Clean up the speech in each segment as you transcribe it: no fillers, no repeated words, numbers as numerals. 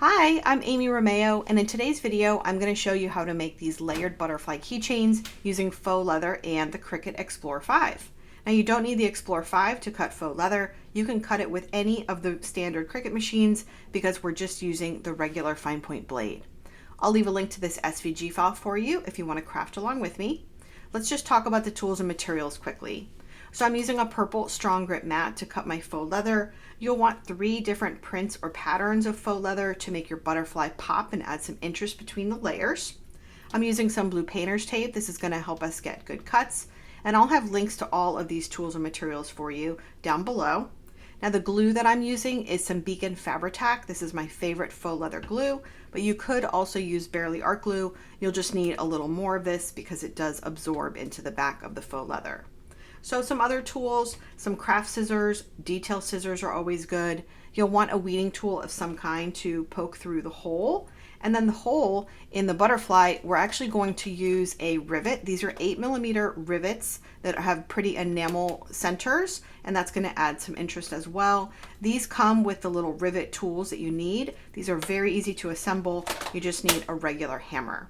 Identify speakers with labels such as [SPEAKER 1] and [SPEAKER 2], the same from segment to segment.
[SPEAKER 1] Hi, I'm Amy Romeo, and in today's video, I'm going to show you how to make these layered butterfly keychains using faux leather and the Cricut Explore 5. Now you don't need the Explore 5 to cut faux leather. You can cut it with any of the standard Cricut machines because we're just using the regular fine point blade. I'll leave a link to this SVG file for you if you want to craft along with me. Let's just talk about the tools and materials quickly. So I'm using a purple strong grip mat to cut my faux leather. You'll want 3 different prints or patterns of faux leather to make your butterfly pop and add some interest between the layers. I'm using some blue painter's tape. This is going to help us get good cuts. And I'll have links to all of these tools and materials for you down below. Now the glue that I'm using is some Beacon Fabri-Tac. This is my favorite faux leather glue, but you could also use Bearly Art Glue. You'll just need a little more of this because it does absorb into the back of the faux leather. So some other tools, some craft scissors, detail scissors are always good. You'll want a weeding tool of some kind to poke through the hole. And then the hole in the butterfly, we're actually going to use a rivet. These are 8mm rivets that have pretty enamel centers, and that's going to add some interest as well. These come with the little rivet tools that you need. These are very easy to assemble. You just need a regular hammer.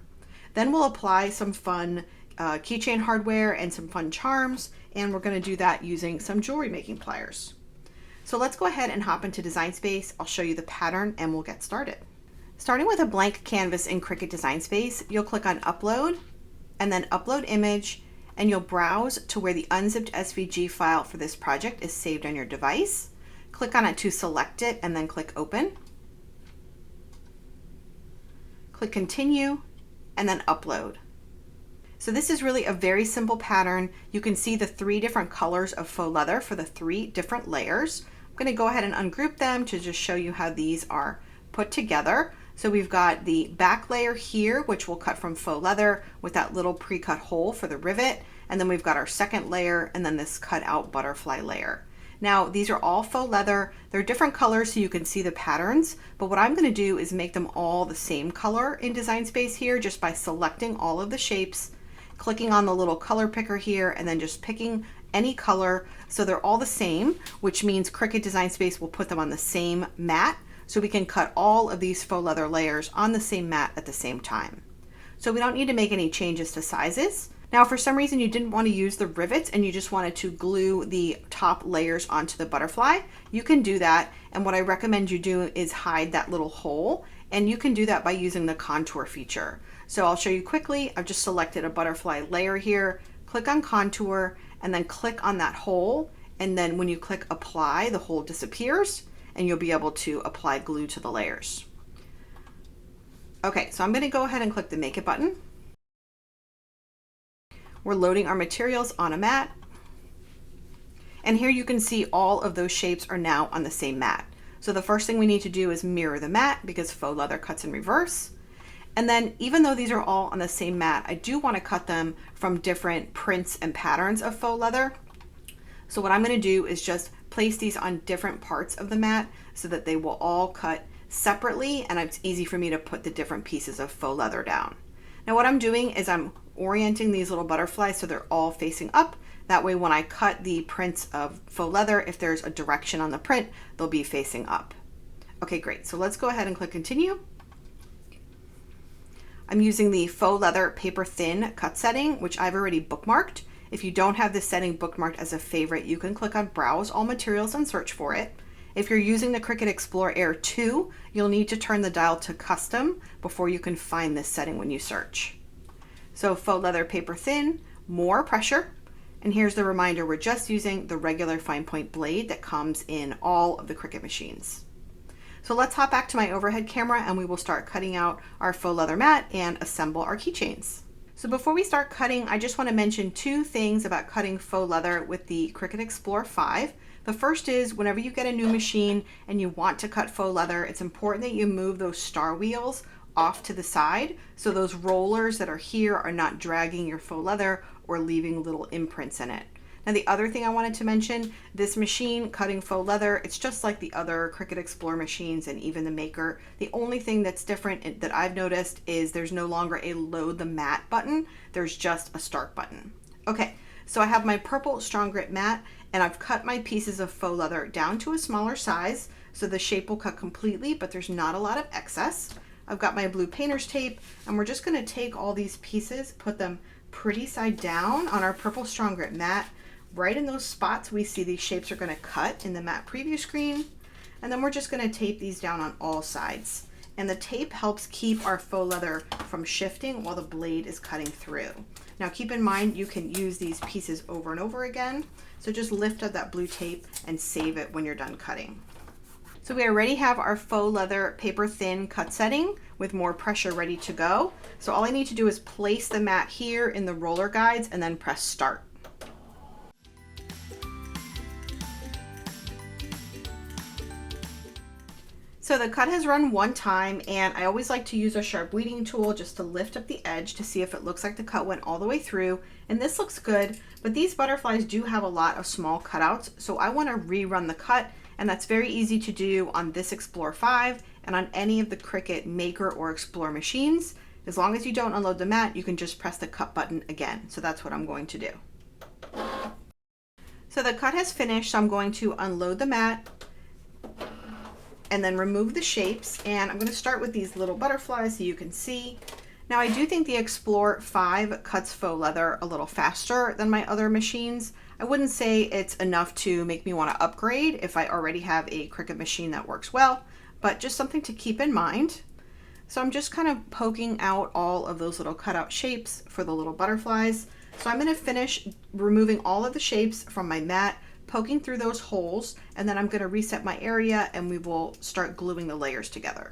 [SPEAKER 1] Then we'll apply some fun keychain hardware and some fun charms, and we're going to do that using some jewelry making pliers. So let's go ahead and hop into Design Space. I'll show you the pattern and we'll get started. Starting with a blank canvas in Cricut Design Space, you'll click on Upload and then Upload Image, and you'll browse to where the unzipped SVG file for this project is saved on your device. Click on it to select it and then click Open. Click Continue and then Upload. So this is really a very simple pattern. You can see the 3 different colors of faux leather for the 3 different layers. I'm going to go ahead and ungroup them to just show you how these are put together. So we've got the back layer here, which we'll cut from faux leather with that little pre-cut hole for the rivet. And then we've got our second layer and then this cut out butterfly layer. Now these are all faux leather. They're different colors so you can see the patterns, but what I'm going to do is make them all the same color in Design Space here just by selecting all of the shapes, clicking on the little color picker here, and then just picking any color so they're all the same, which means Cricut Design Space will put them on the same mat so we can cut all of these faux leather layers on the same mat at the same time. So we don't need to make any changes to sizes. Now, if for some reason you didn't want to use the rivets and you just wanted to glue the top layers onto the butterfly, you can do that. And what I recommend you do is hide that little hole, and you can do that by using the contour feature. So I'll show you quickly. I've just selected a butterfly layer here, click on contour, and then click on that hole. And then when you click apply, the hole disappears and you'll be able to apply glue to the layers. Okay, so I'm going to go ahead and click the Make It button. We're loading our materials on a mat. And here you can see all of those shapes are now on the same mat. So the first thing we need to do is mirror the mat because faux leather cuts in reverse. And then even though these are all on the same mat, I do want to cut them from different prints and patterns of faux leather. So what I'm going to do is just place these on different parts of the mat so that they will all cut separately, and it's easy for me to put the different pieces of faux leather down. Now what I'm doing is I'm orienting these little butterflies so they're all facing up. That way when I cut the prints of faux leather, if there's a direction on the print, they'll be facing up. Okay, great. So let's go ahead and click Continue. I'm using the faux leather paper thin cut setting, which I've already bookmarked. If you don't have this setting bookmarked as a favorite, you can click on Browse All Materials and search for it. If you're using the Cricut Explore Air 2, you'll need to turn the dial to custom before you can find this setting when you search. So faux leather paper thin, more pressure. And here's the reminder, we're just using the regular fine point blade that comes in all of the Cricut machines. So let's hop back to my overhead camera and we will start cutting out our faux leather mat and assemble our keychains. So before we start cutting, I just want to mention 2 things about cutting faux leather with the Cricut Explore 5. The first is whenever you get a new machine and you want to cut faux leather, it's important that you move those star wheels off to the side so those rollers that are here are not dragging your faux leather or leaving little imprints in it. Now the other thing I wanted to mention, this machine cutting faux leather, it's just like the other Cricut Explore machines and even the Maker. The only thing that's different that I've noticed is there's no longer a load the mat button, there's just a start button. Okay, so I have my purple strong grip mat and I've cut my pieces of faux leather down to a smaller size so the shape will cut completely, but there's not a lot of excess. I've got my blue painter's tape, and we're just gonna take all these pieces, put them pretty side down on our purple strong grit mat, right in those spots we see these shapes are gonna cut in the mat preview screen. And then we're just gonna tape these down on all sides. And the tape helps keep our faux leather from shifting while the blade is cutting through. Now keep in mind, you can use these pieces over and over again. So just lift up that blue tape and save it when you're done cutting. So we already have our faux leather paper thin cut setting with more pressure ready to go. So all I need to do is place the mat here in the roller guides and then press start. So the cut has run one time, and I always like to use a sharp weeding tool just to lift up the edge to see if it looks like the cut went all the way through. And this looks good, but these butterflies do have a lot of small cutouts, so I want to rerun the cut, and that's very easy to do on this Explore 5 and on any of the Cricut Maker or Explore machines. As long as you don't unload the mat, you can just press the cut button again. So that's what I'm going to do. So the cut has finished, so I'm going to unload the mat and then remove the shapes. And I'm going to start with these little butterflies so you can see. Now I do think the Explore 5 cuts faux leather a little faster than my other machines. I wouldn't say it's enough to make me want to upgrade if I already have a Cricut machine that works well, but just something to keep in mind. So I'm just kind of poking out all of those little cutout shapes for the little butterflies. So I'm going to finish removing all of the shapes from my mat, poking through those holes, and then I'm going to reset my area and we will start gluing the layers together.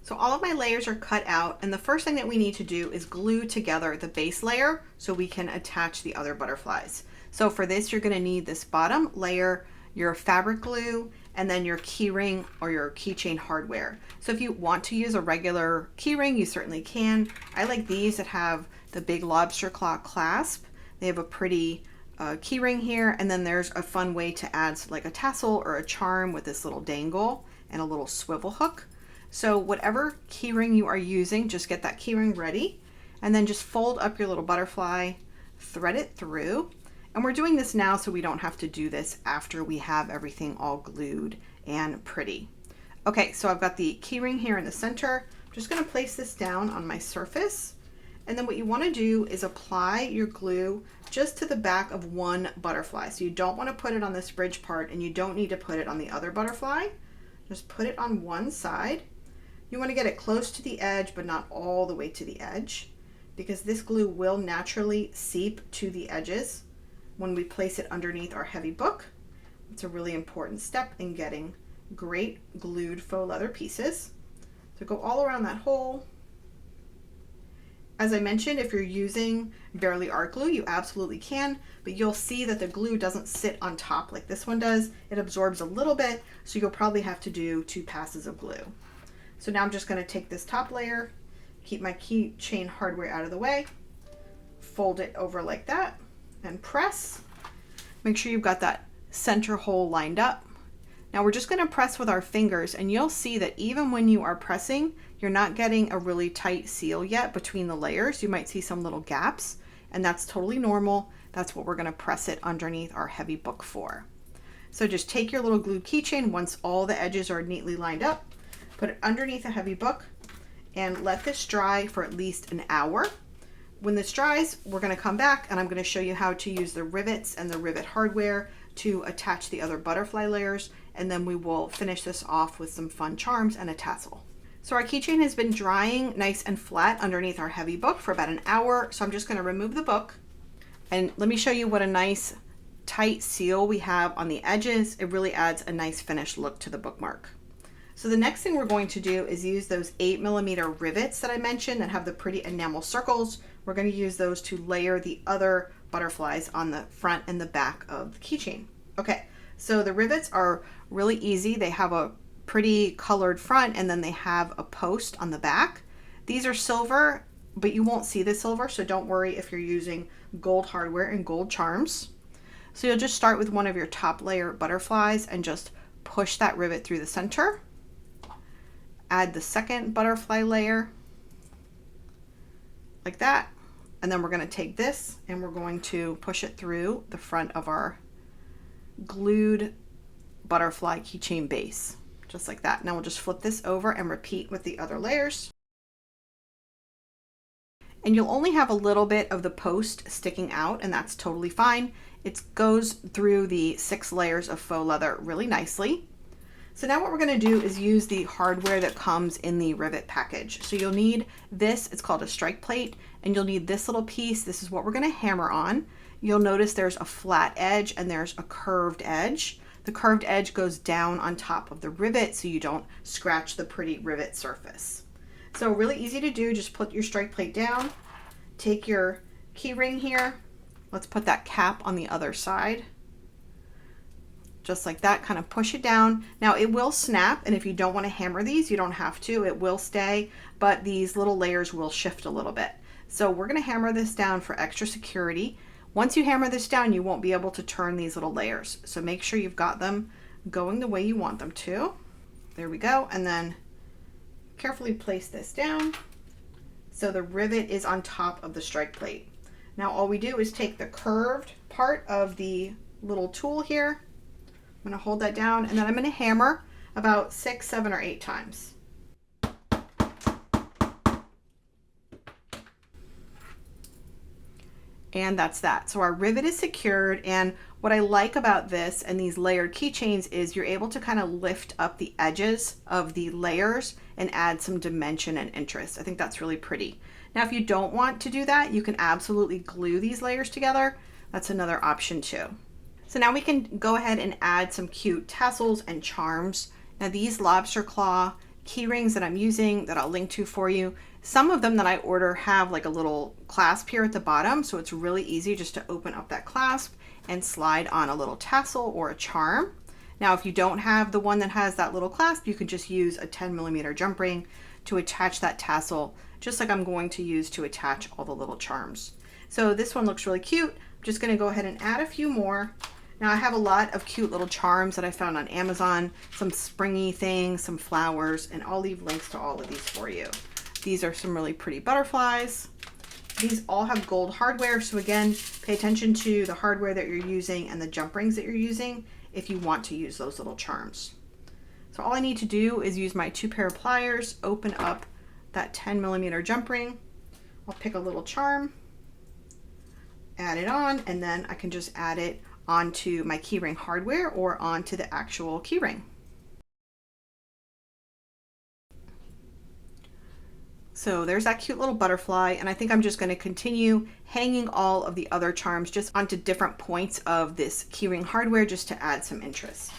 [SPEAKER 1] So all of my layers are cut out, and the first thing that we need to do is glue together the base layer so we can attach the other butterflies. So for this, you're going to need this bottom layer, your fabric glue, and then your keyring or your keychain hardware. So if you want to use a regular keyring, you certainly can. I like these that have the big lobster claw clasp. They have a pretty keyring here, and then there's a fun way to add like a tassel or a charm with this little dangle and a little swivel hook. So whatever keyring you are using, just get that keyring ready, and then just fold up your little butterfly, thread it through. And we're doing this now so we don't have to do this after we have everything all glued and pretty. Okay, so I've got the keyring here in the center. I'm just gonna place this down on my surface. And then what you wanna do is apply your glue just to the back of one butterfly. So you don't wanna put it on this bridge part, and you don't need to put it on the other butterfly. Just put it on one side. You wanna get it close to the edge, but not all the way to the edge, because this glue will naturally seep to the edges when we place it underneath our heavy book. It's a really important step in getting great glued faux leather pieces. So go all around that hole. As I mentioned, if you're using Barely Art glue, you absolutely can, but you'll see that the glue doesn't sit on top like this one does. It absorbs a little bit, so you'll probably have to do 2 passes of glue. So now I'm just going to take this top layer, keep my keychain hardware out of the way, fold it over like that, and press. Make sure you've got that center hole lined up. Now we're just going to press with our fingers, and you'll see that even when you are pressing, you're not getting a really tight seal yet between the layers. You might see some little gaps, and that's totally normal. That's what we're going to press it underneath our heavy book for. So just take your little glue keychain once all the edges are neatly lined up, put it underneath a heavy book, and let this dry for at least an hour. When this dries, we're going to come back and I'm going to show you how to use the rivets and the rivet hardware to attach the other butterfly layers, and then we will finish this off with some fun charms and a tassel. So our keychain has been drying nice and flat underneath our heavy book for about an hour, so I'm just going to remove the book, and let me show you what a nice tight seal we have on the edges. It really adds a nice finished look to the bookmark. So the next thing we're going to do is use those 8mm rivets that I mentioned that have the pretty enamel circles. We're going to use those to layer the other butterflies on the front and the back of the keychain. Okay, so the rivets are really easy. They have a pretty colored front, and then they have a post on the back. These are silver, but you won't see the silver, so don't worry if you're using gold hardware and gold charms. So you'll just start with one of your top layer butterflies and just push that rivet through the center. Add the second butterfly layer like that, And then we're going to take this and we're going to push it through the front of our glued butterfly keychain base, just like that. Now we'll just flip this over and repeat with the other layers. And you'll only have a little bit of the post sticking out, and that's totally fine. It goes through the 6 layers of faux leather really nicely. So now what we're going to do is use the hardware that comes in the rivet package. So you'll need this, it's called a strike plate, and you'll need this little piece. This is what we're going to hammer on. You'll notice there's a flat edge and there's a curved edge. The curved edge goes down on top of the rivet so you don't scratch the pretty rivet surface. So really easy to do, just put your strike plate down, take your key ring here, let's put that cap on the other side. Just like that, kind of push it down. Now it will snap, and if you don't want to hammer these, you don't have to, it will stay, but these little layers will shift a little bit. So we're going to hammer this down for extra security. Once you hammer this down, you won't be able to turn these little layers. So make sure you've got them going the way you want them to. There we go. And then carefully place this down so the rivet is on top of the strike plate. Now all we do is take the curved part of the little tool here. I'm going to hold that down, and then I'm going to hammer about 6, 7, or 8 times. And that's that. So our rivet is secured, and what I like about this and these layered keychains is you're able to kind of lift up the edges of the layers and add some dimension and interest. I think that's really pretty. Now, if you don't want to do that, you can absolutely glue these layers together. That's another option too. So now we can go ahead and add some cute tassels and charms. Now these lobster claw key rings that I'm using that I'll link to for you, some of them that I order have like a little clasp here at the bottom, so it's really easy just to open up that clasp and slide on a little tassel or a charm. Now if you don't have the one that has that little clasp, you can just use a 10mm jump ring to attach that tassel, just like I'm going to use to attach all the little charms. So this one looks really cute. I'm just going to go ahead and add a few more. Now I have a lot of cute little charms that I found on Amazon, some springy things, some flowers, and I'll leave links to all of these for you. These are some really pretty butterflies. These all have gold hardware, so again, pay attention to the hardware that you're using and the jump rings that you're using if you want to use those little charms. So all I need to do is use my 2 pair of pliers, open up that 10mm jump ring. I'll pick a little charm, add it on, and then I can just add it onto my keyring hardware or onto the actual keyring. So there's that cute little butterfly, and I think I'm just going to continue hanging all of the other charms just onto different points of this keyring hardware just to add some interest.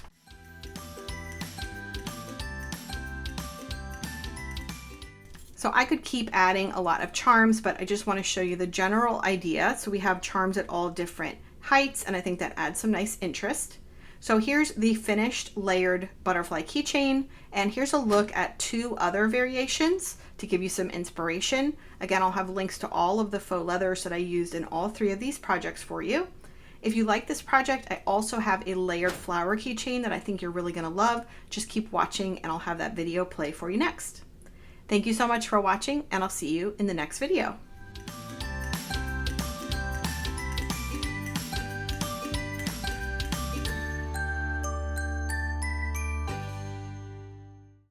[SPEAKER 1] So I could keep adding a lot of charms, but I just want to show you the general idea. So we have charms at all different heights, and I think that adds some nice interest. So here's the finished layered butterfly keychain, and here's a look at 2 other variations to give you some inspiration. Again, I'll have links to all of the faux leathers that I used in all 3 of these projects for you. If you like this project, I also have a layered flower keychain that I think you're really going to love. Just keep watching and I'll have that video play for you next. Thank you so much for watching, and I'll see you in the next video.